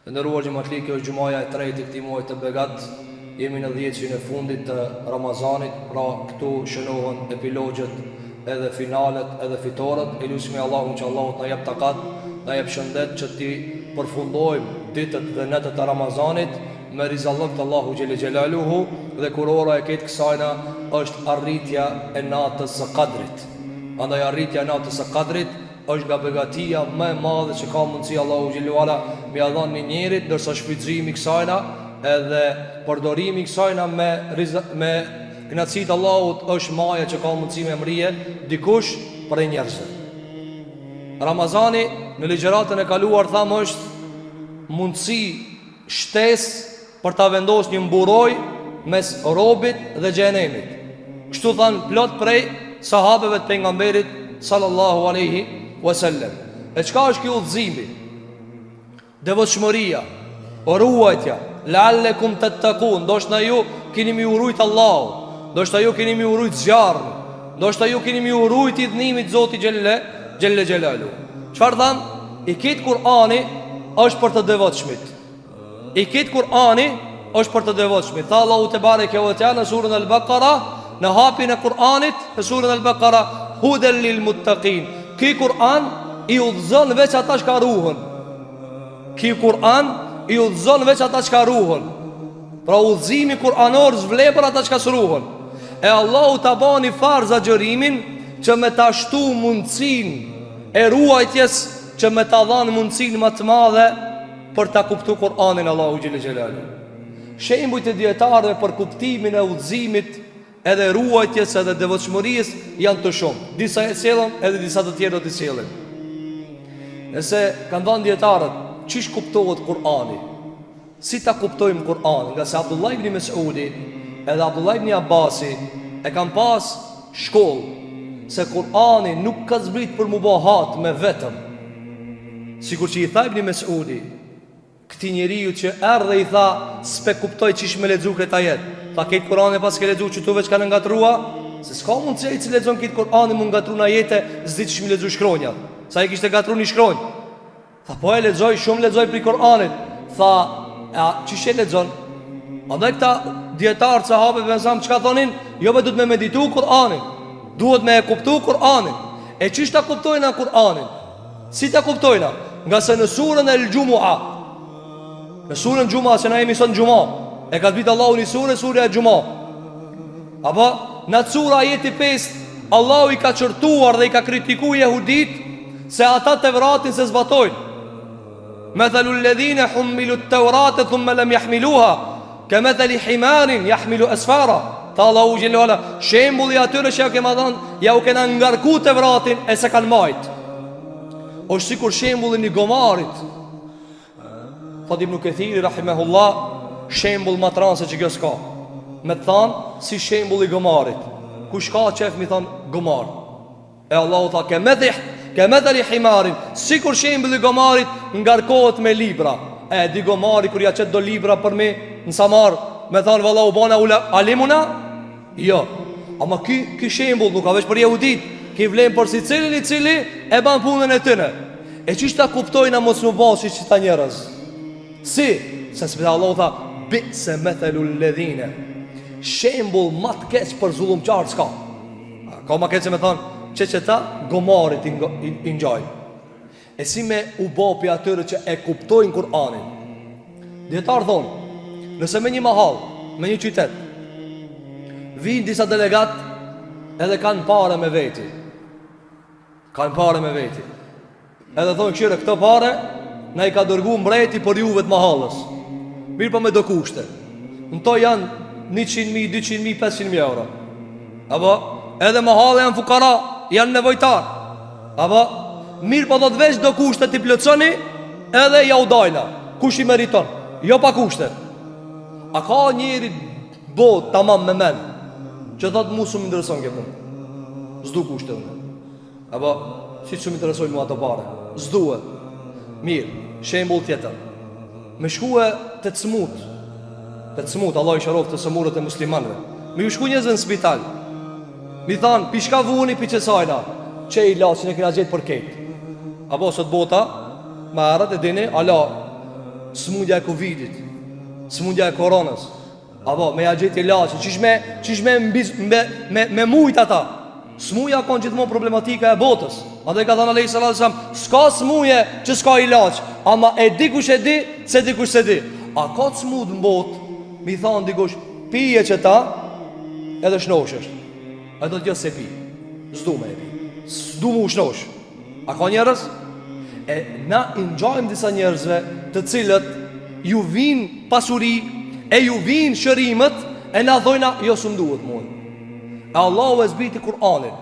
Të nderuar xhamatli, kjo është xumaja e tretë e këtij muaji të begat. Jemi në 10-in e fundit të Ramazanit, pra këtu shënohen epilogjet, edhe finalet, edhe fitoret. Elusmi Allahun që Allahu na jep takat, na jep shëndet që ti përfundojmë ditët dhe netët e Ramazanit me rizallëk të Allahu xhele xhelaluhu, dhe kurora e këtë kësajna është arritja e natës së Qadrit. Andaj arritja e natës së Qadrit është nga begatia më e madhe që ka mundësi Allahu xhelalu ala me ia dhënë një njerit, ndërsa shfrytëzimi kësajna edhe përdorimi kësajna me kënaqësitë Allahut është maja që ka mundësi me mrije dikush për njerëzve. Ramazani në ligjëratën e kaluar thamë është mundësi, shtesë për ta vendosur një mburoj mes robit dhe xhenemit. Kështu thanë plot prej sahabeve të pejgamberit sallallahu alaihi wasallam. E çka është ky udhëzimi? Devotshmëria, ruajtja, la'allekum tattaqun, ndoshta ju keni më urujt Allahu, ndoshta ju keni më urujt zjarrin, ndoshta ju keni më urujt idhnimit Zotit xhelle xhelalu. Çfarë than? I kit Kur'ani është për të devotshmit. I kit Kur'ani është për të devotshmit. Tha Allahu te bareke ve teala në surën Al-Baqara, në hapin e Kur'anit, në surën Al-Baqara, hudel lil muttaqin. Ky Kur'an i udhëzon veç ata që ka ruhën. Ky Kur'an i udhëzon veç ata që ka ruhën. Pra udhëzimi kur'anor zvle për ata që ka ruhën. E Allahu ta bani farz agjërimin që me ta shtu mundësin e ruajtjes, që me ta dhanë mundësin më të madhe për ta kuptu Kur'anin Allahu xhelle xhelalu. Shembujt e dietarëve për kuptimin e udhëzimit edhe ruajtjes edhe devotshmërisë janë të shumë. Disa e sjellën edhe disa të tjerë do t'i sjellin. Nëse kanë dhënë dietarët çish kuptohet Kur'ani, si ta kuptojmë Kur'anin, nga se Abdullah ibn Mas'udi edhe Abdullah ibn Abbasi e kanë pas shkollë se Kur'ani nuk ka zbrit për mubahat me vetëm. Sikur që i tha ibn Mas'udi këtij njeriu që erdhe i tha s'pe kuptoj çish me lexu këtë ajet. Tha këtë Kur'ani pas ke lexu që tu veç kanë ngatrua, se s'ka mundësi ai që lexon këtë Kur'ani mund ngatruna ajete, s'di çish me lexu shkronjat. Sa i kishte gatruar një shkronjë. Tha po e lexoj, shumë lexoj për Kur'anit. Tha, a çish e lexon? Andaj këta dietar sahabëve vesam çka thonin, jo vetë duhet me meditu Kur'anin, duhet me e kuptu Kur'anin. E çish ta kuptojnë Kur'anin? Si ta kuptojnë? Nga se në surën El-Jumu'a, në surën Jumu'a, se na jemi sot në Jumu'a, e ka zbritur Allahu një surë e Jumu'a. Apo në sura ajeti 5, Allahu i ka çortuar dhe i ka kritikuar jehudit se ata Tevratin se zbatojnë. Mathalu alladhina humilu at-taurata thumma lam yahmiluha kamathali himarin yahmilu asfara. Ta Allahu xhelalu ala, shembulli atyre që ja u kena ngarku Tevratin e se kanë majt, është sikur shembulli një gomarit. Thot Ibn Kathiri rahimahullah, shembull matranse që kjo s'ka. Me të thanë si shembulli gomarit. Kush ka qef mi thanë gomar. E Allahu tha kemethali himarin, sikur shembulli gomarit ngarkohet me libra. E di gomari kur ja qet do libra për me në samar, me thanë valla u bana alimuna. Jo, ama ky shembull nuk ka veç për jehudit, ki vlen për si cili e ban punën e tëne. E qysh ta kuptojnë mos më basi që ta njerëz. Si, se s'pita Allah tha bi se methelu ledhine, shembul ma të keq për zullum qarë s'ka. Ka ma keq se me thonë që ta gomarit i njaj. E si me u bopi atyre që e kuptojnë Kur'anin. Djetarë thonë, nëse me një mahal, me një qytet, vinë disa delegat edhe kanë pare me veti. Edhe thonë këshire këto pare na i ka dërgu mbreti për juve të mahallës. Mirë pa me do kushte. Në to janë 100.000, 200.000, 500.000 euro. Apo edhe mahallë janë fukara, janë nevojtar. Apo mirë pa do të veç do kushte t'i plëtsoni, edhe ja u dajna. Kush i meriton? Jo pa kushte. A ka njeri bot tamam me men që thotë mu shumë intereson këtë, zdu kushte. Apo si shumë interesojnë mu ato pare, zduhe. Mirë, shembull tjetër. Me shkue të cmut, Allah i sharof të sëmurët e muslimanve. Me ju shku njëzë në spital, mi thanë, pishka vuni pi qësajna, që i la që ne kena gjithë për ketë. Apo sot bota, me arët e dini, ala, smundja e Covidit, smundja e koronës, apo me ja gjeti ilaçe, qish me mujt ata. Smuja kanë gjithmonë problematika e botës. Andaj ka thënë Allahu sallallahu alaihi wasallam, s'ka smuje që s'ka ilaç, ama e di kush e di, se di kush se di. A ka smut në botë? Mi thon dikush, pije që ta, edhe shnoshesh. A do të jo se pi. S'du me e pi. S'du mu shnosh. A ka njerëz? E na i ngjajmë disa njerëzve të cilët ju vin pasuri, e ju vin shërimet, e na thojna jo s'm duhet mua. Allahu e zbriti Kur'anin.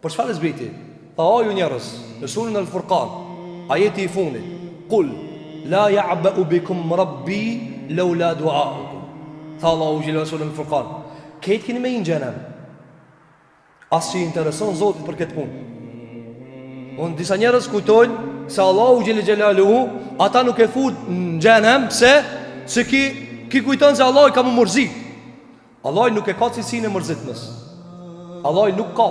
Për çfarë e zbriti? Tha o ju njerëz, në surën Al-Furqan, ajeti i fundit, Qul la ya'ba'u bikum rabbi laula du'a'ukum. Tha Allahu xhelal surën Al-Furqan, këtë keni me i në xhenem, as që i intereson Zotit për këtë punë. Unë disa njerëz kujtojnë se Allahu xhelaluhu ata nuk e fut në xhenem, se ki kujton se Allahu ka më mërzit. Allah nuk e ka cilësinë e mërzitmës. Allah nuk ka.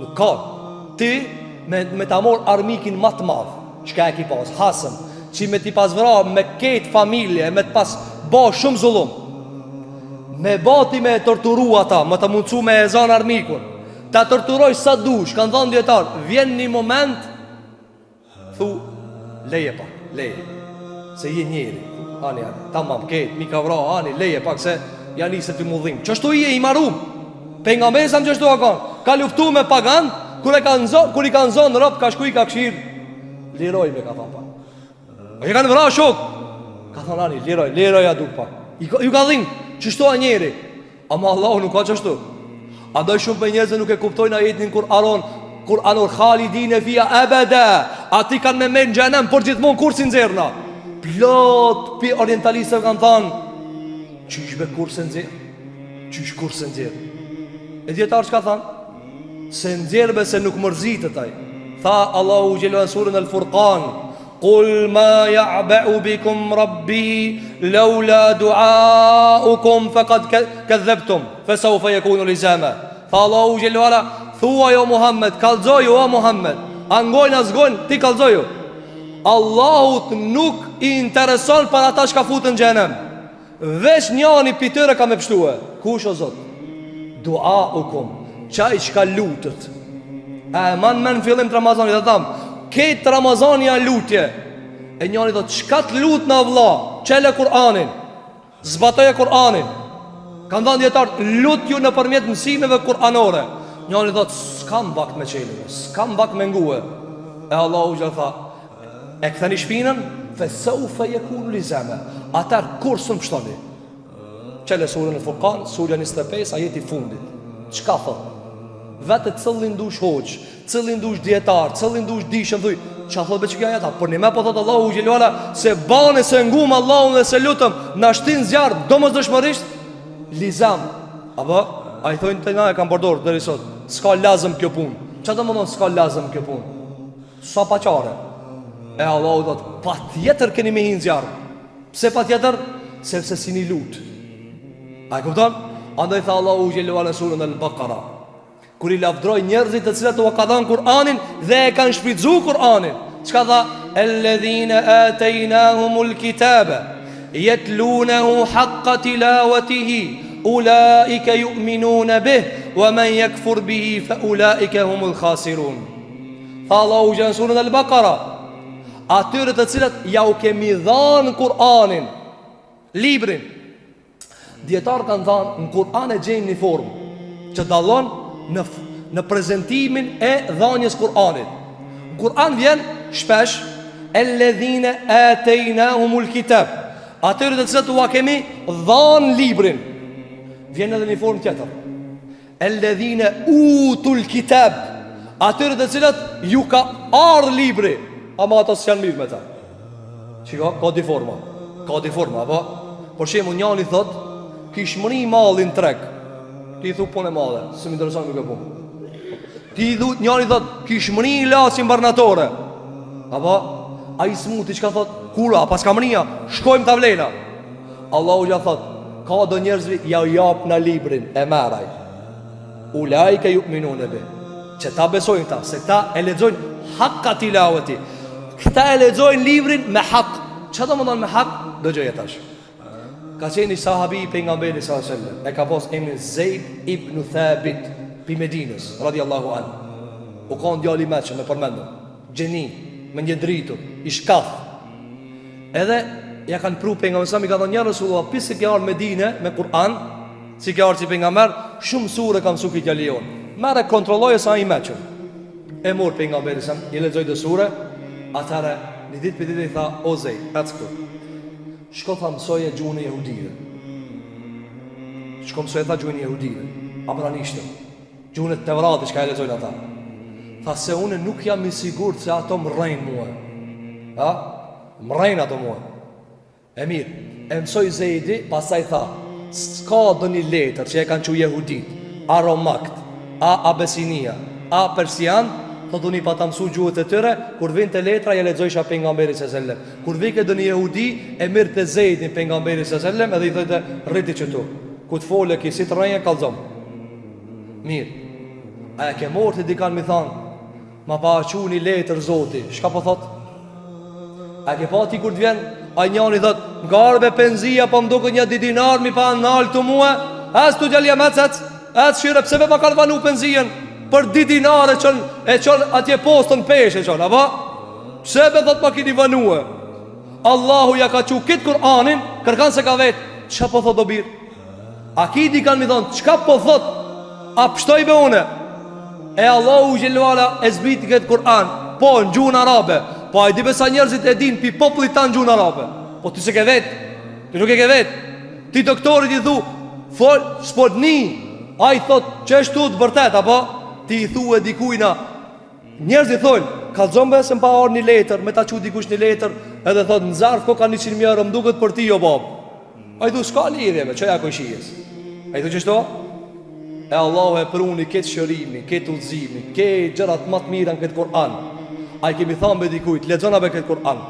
Nuk ka. Ti me ta mor armikin më të madh, çka e ki pas, hasëm, që me ti pas vra me këtë familje, me të pas ba shumë zullum, me bati me torturu ata, me të mundcu me e zan armikun, ta torturoj sa dush, kanë thënë dietar, vjen një moment, thu, leje pak, leje, se je njeri, ani, tamam, këtë, mi ka vra, ani, leje pak, se ja nisë të mudhim. Qështu i e i marum? Pejgamberi sa më qështu a kanë? Ka luftu me pagan, kur i kanë zonë në ropë, ka shku i ka këshir, liroj me ka tha pak. I kanë vra shok. Ka thonë ani, liroj a duk pak. Ju ka dhimë, qështu a njeri? Ama Allahu nuk ka qështu. A doj shumë për njerëzve nuk e kuptojnë ajetin kur anur khalidin e fia ebede. A ti kanë me mërë në gjenem, por gjithmonë kur si nëzirna. Plot, pi orientalistëve kanë thanë, qysh be kur se nëzirë? Qysh kur se nëzirë? E djetarë që ka thanë? Se nëzirë be se nuk mërzitët taj. Tha Allahu gjellu në surën Al-Furqan, Qul ma ja'ba'u bikum rabbi laula du'aukum faqad kadhabtum fasawfa yakunu lizama. Tha Allahu gjellu ala, thua jo Muhammed, kalzoju o Muhammed, angojnë azgojnë, ti kalzoju. Allahut nuk i intereson për ata shka futën gjenem. Vesh njani për tëre ka me pështue. Kush o Zot? Dua u kum, qaj qka lutët. Man në fillim të Ramazani dhe tham, ketë Ramazani a lutje. E njani dhe qka të lutë në vla, qele Kur'anin, zbatoje Kur'anin. Kanë dhënë djetarë, lutë ju në përmjet mësimeve Kur'anore. Njani dhe s'kam vakt me qele, s'kam vakt me nguhe. E Allahu gjithë tha, e këthani shpinën, fesaufe yakunu lizama. Atar kur së më pështoni. Qele surën e Furqan, surja 25, ajeti fundit. Qka thot? Vete cëllin dush hoq, cëllin dush djetar, cëllin dush dishëm, dhuj, qa thot be që kja jeta? Por një me po thot Allahu gjelluala, se bane, se ngumë Allahun dhe se lutëm, në ashtin zjarë, do mësë dëshmërisht, lizam. Apo, a i thojnë të nga e kam përdorë, dhe risot, s'ka lazëm kjo pun. Qa do më thonë s'ka lazëm kjo pun? Sa pa qare. E Allahu thot, pa tjetër keni me hinë zjarë. Pse pa tjetër? Sepse si një lutë. A e këpëton? Andaj tha Allahu gjelluala në surën Al-Baqara, kur i lavdroj njerëzit të cilat u ka dhënë Kur'anin dhe e kanë shfrytzu Kur'anin. Çka tha? Alladhina ataynahumul kitaba yatlunahu haqqa tilawatihi ulaika yu'minuna bih wa man yakfur bihi fa ulaika humul khasirun. Tha Allahu në surën Al-Baqara, atyre të cilat ja u kemi dhënë Kur'anin, librin. Dietar kanë thënë në Kur'an e gjejmë një formë që dallon në prezentimin e dhënies Kur'anit. Në Kur'an vjen shpesh alladhina ataynahumul kitab, atyre të cilët u kemi dhënë librin. Vjen edhe në formë tjetër, alladhina utul kitab, atyre të cilët ju ka ardhur libri, ama ata s'janë mirë me ta. Çka ka di forma? Ka di forma, apo për shembull njëri thot, kish mri mallin treg. Ti thu punë madhe, s'm intereson më kjo punë. Ti thu njëri thot, kish mri lasin barnatore. Apo ai smuti çka thot, kura pas kamria, shkojmë tavlena. Allahu ja thot, ka do njerëzve ja jap në librin e meraj. Ulaika yu'minuna bi. Që ta besojnë ta, se ta e lexojnë haqqa tilawati. Këta e lexojnë librin me haq, Çfarë do të thonë me hak? Dëgjoj tash. Ka qenë sahabi i pejgamberit sallallahu alaihi wasallam, e ka pas emrin Zeid ibn Thabit pi Medinës radhiyallahu anhu. U ka djali i mëshëm, e përmendëm. Gjeni, me një dritur, i shkath. Edhe ja kanë pru pejgamberin sa mi ka thënë ja Rasulullah, pse ke ardhur në Medinë me Kur'an, si ke ardhur si pejgamber, shumë sure kanë suki djali jon. Merre kontrolloje sa i mëshëm. E mor pejgamberin sa i lexoi të sure, atëra një ditë për ditë i tha o Zeid, ecë shko tha mësoje gjuhën e jehudive. Shko mësoje tha gjuhën e jehudive, abranishtë, gjuhën e Tevratit, shka e lezojnë ata. Tha se une nuk jam i sigurt se ato më rrejnë mua. Ha? Më rrejnë ato mua. E mirë, e mësoj Zeidi, pasaj tha, s'ka do një letër që e kanë që jehudit, a romakt, a abesinia, a persian, thot unë i pa ta mësu gjuhët e tëre, kur vind të letra ja lexojsha pejgamberit sallallahu alajhi wasallam. Kur vike do një jehudi e mirë te Zeidin pejgamberit sallallahu alajhi wasallam edhe i thotë rriti çtu. Ku të fole ki si të rrejë kallzom. Mirë. A e ke morë të dikan mi than, ma pa aquni letër Zoti. Çka po thot? A ke pa ti kur të vjen ai njëri thot, "Ngarbe penzia po më duket një dinar mi pa nal tu mua." As tu djalja macet, as shire pse me pa kanë vanu penzien. Për di dinare e qon atje postën peshe qon, apo? Pse be thot ma kini vanue? Allahu ja ka qu kitë Kur'anin, kërkan se ka vetë. Qa po thot o birë? A ki di kanë mi thonë, qka po thot? A pështoj be une? E Allahu gjelluala e zbiti këtë Kur'an, po në gjuhën arabe. Po a i di besa njerëzit e din pi popullit ta në gjuhën arabe. Po ti se ke vetë, ti nuk e ke vetë. Ti doktorit i thu, fol, spodni. A i thot, që është tu të bërtet, apo? Ti i thu e dikujna. Njerëz i thonë, ka zombe se më pa orë një letër, me ta që dikush një letër, edhe thot, në zarf ko ka 100 mjerë, më duket për ti o bab. A i thu, s'ka lidhjeve, që ja kojshijes. A i thu qështo? E Allahu e pruni këtë shërimi, këtë udhëzimi, këtë gjërat më të mira në këtë Kur'an. A i kemi thamë be dikujt, lexona be këtë Kur'an,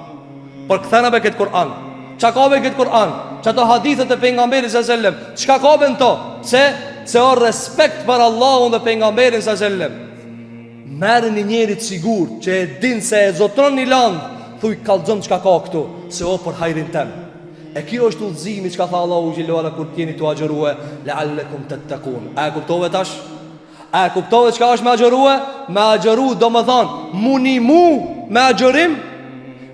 për këthena be këtë Kur'an. Qa ka be këtë Kur'an? Qa to hadithet e pejgamberit sallallahu alajhi wasallam, çka ka be në to? Se o respekt për Allahun dhe pejgamberin sallallahu alajhi wasallam. Merë një njerit sigur që e din se e zotron një land, thuj kallxon çka ka këtu, se o për hajrin tem. E kjo është udhëzimi që ka tha Allahu xhelalu kur t'jeni tu agjërue, la'allakum tattaqun. A e kuptove tash? A e kuptove çka është me agjërue? Me agjëru do më thonë, muni mu me agjërim,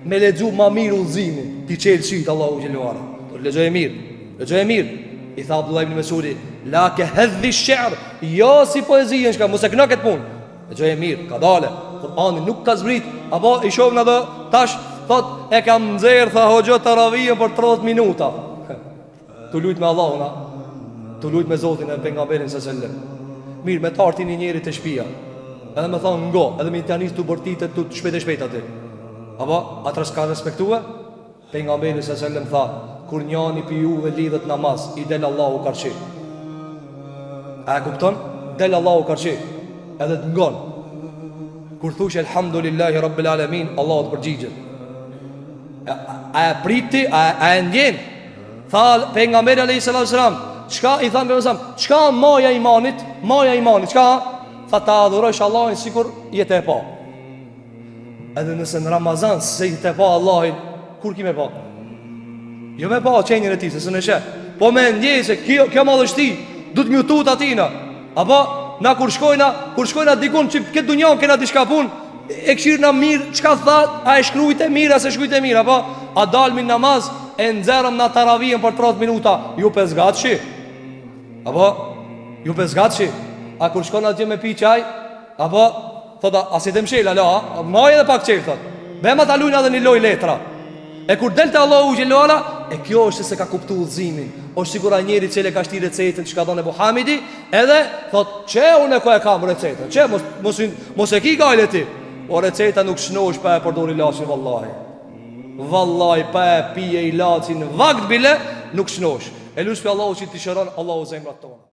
me lexu ma mirë udhëzimin. Ti çel syt Allahu xhelalu. Do lexoje mirë, lexoje mirë. I tha Abdullah ibn Mesudi, la ke hedhi shi'r, jo si poezia shka, mos e këna këtë punë. Lexoje mirë, ka dale. Kur'ani nuk ka zbrit, apo i shohim edhe tash thot e kam nxerr tha hoxha taravijën për 30 minuta. Tu lut me Allahun, tu lut me Zotin e pejgamberin sallallahu alajhi wasallam. Mirë, me të artin një njeri të shtëpia. Edhe më thon ngo, edhe më tani tu bortitet tu shpejt aty. Apo atra s'ka respektue? Pejgamberi sallallahu alajhi wasallam tha, kur njani pi juve lidhet namaz, i del Allahu karshi. A kupton? Del Allahu karshi. Edhe të ngon. Kur thush elhamdulillahi rabbil alamin, Allahu të përgjigjet. A e priti, a e ndjen? Tha pejgamberi alayhi salatu wasalam, çka i than pejgamberi, çka maja e imanit? Maja e imanit, çka? Tha ta adhurosh Allahin sikur jetë e pa. Edhe nëse në Ramazan se jetë e pa Allahin, kur ki me pa? Jo me pa qenjën e ti, se së në shë. Po me ndjej se kjo madhështi du të mjutut atina. Apo na kur shkojna dikun që këtë dunjan kena t'i shka pun, e këshirë na mirë, qka tha, a e shkrujt e mirë, a se shkrujt e mirë. Apo a dalmin namaz, e nëzërëm na taravijën për 30 minuta, ju pezgat shi. Apo ju pezgat shi. A kur shkojna atje me pi qaj, apo thota, a si të mshela, la, maj edhe pak qelë, thot. Bema ta lujna dhe një loj letra. E kur delte Allahu xhelala, e kjo është se ka kuptu udhëzimin. Është sigura njeri që le ka shti recetën që ka dhënë Ebu Hamidi, edhe thot, "Çe unë ku e kam recetën? Çe mos e ki gale ti." O receta nuk shnosh pa e përdor ilaçin vallahi. Vallahi pa e pije ilaçin vakt bile nuk shnosh. E luspi Allahu që ti shëron Allahu zemrat tona.